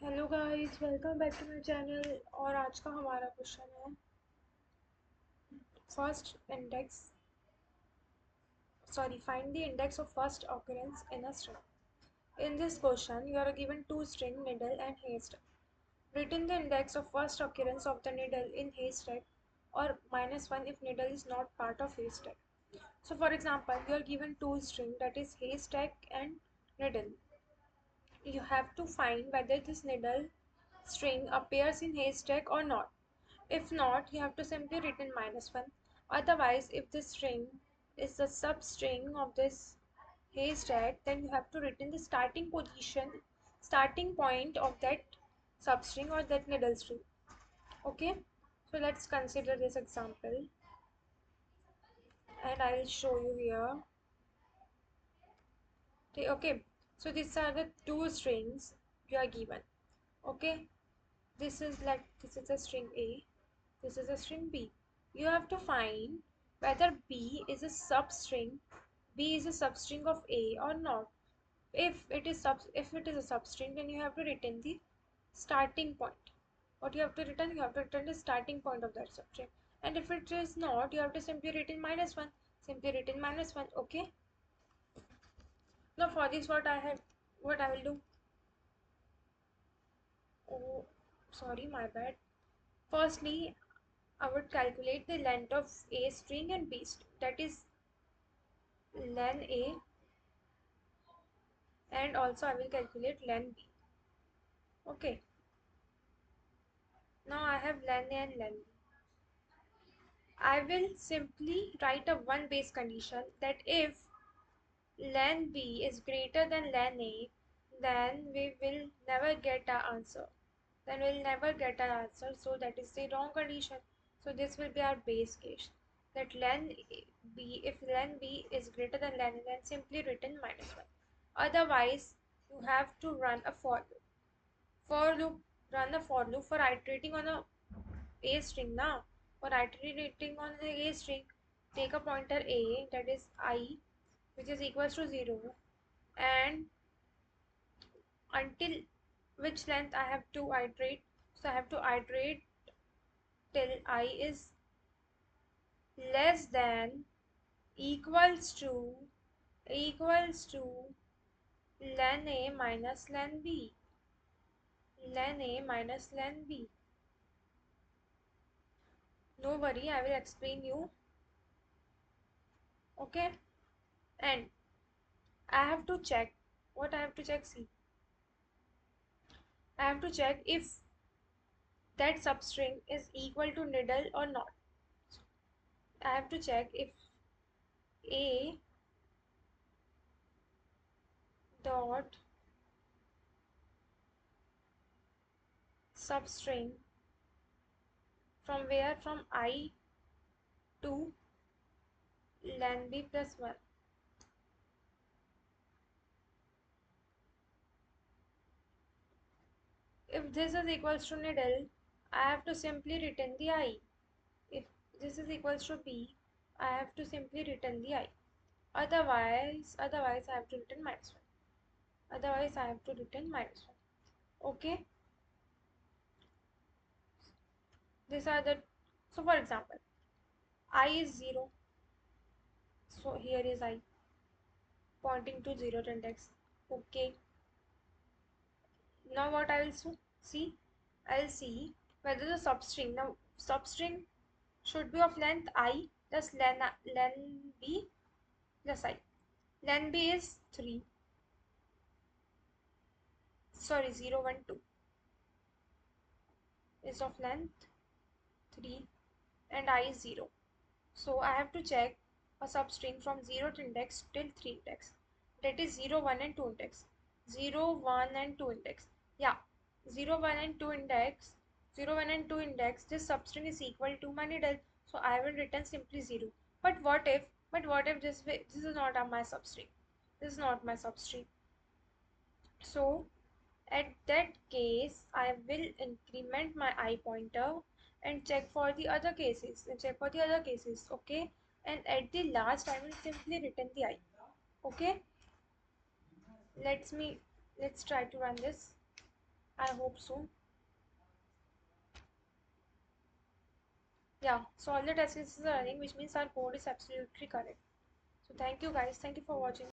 Hello guys, welcome back to my channel. और आज का हमारा क्वेश्चन है first index find the index of first occurrence in a string. In this question you are given two string needle and haystack. Written the index of first occurrence of the needle in haystack, or -1 if needle is not part of haystack. So for example, you are given two string, that is haystack and needle. You have to find whether this needle string appears in haystack or not. If not, you have to simply written -1. Otherwise, if this string is the substring of this haystack, then you have to written the starting point of that substring or that needle string. Okay, so let's consider this example, and I will show you here. Okay, so these are the two strings you are given. Okay, this is a string A, this is a string B. You have to find whether B is a substring of A or not. If it is a substring, then you have to return the starting point. What you have to return? You have to return the starting point of that substring. And if it is not, you have to simply return -1. Simply return -1. Okay. Now for this, what I will do? Oh, sorry, my bad. Firstly, I would calculate the length of A string and B string, that is len A, and also I will calculate len B. Okay, now I have len A and len B. I will simply write a one base condition that if len B is greater than len A, then we will never get our answer. Then we'll never get our answer, so that is the wrong condition. So this will be our base case, that if len B is greater than len A, then simply written -1. Otherwise, you have to run a run a for loop for iterating on a string now. For iterating on the A string, take a pointer A, that is I, which is equals to 0, and until which length I have to iterate. So I have to iterate till I is less than equals to len A minus len B. Len A minus len B. No worry, I will explain you. Okay, and I have to check what I have to check. See, I have to check if that substring is equal to needle or not. I have to check if A dot substring from I to len B plus 1. If this is equals to needle, I have to simply return the I. If this is equals to B, I have to simply return the I. Otherwise I have to return -1. Otherwise I have to return -1. Okay, these are the, so for example, I is 0, so here is I pointing to 0th index. Okay, now what I will see, I'll see whether the substring should be of length I, thus len B plus I. Len B is 3, sorry, 0 1 2 is of length 3, and I is 0. So I have to check a substring from 0th index till 3 index, that is 0 1 and 2 index. 0 1 and 2 index, yeah, 0 1 and 2 index, 0 1 and 2 index, this substring is equal to my needle, so I will return simply 0. But what if this is not my substring, this is not my substring. So at that case, I will increment my I pointer and check for the other cases. Okay? And at the last, I will simply return the I. Okay? Let's try to run this. I hope so. Yeah, so all the test cases are running, which means our code is absolutely correct. So thank you guys. Thank you for watching.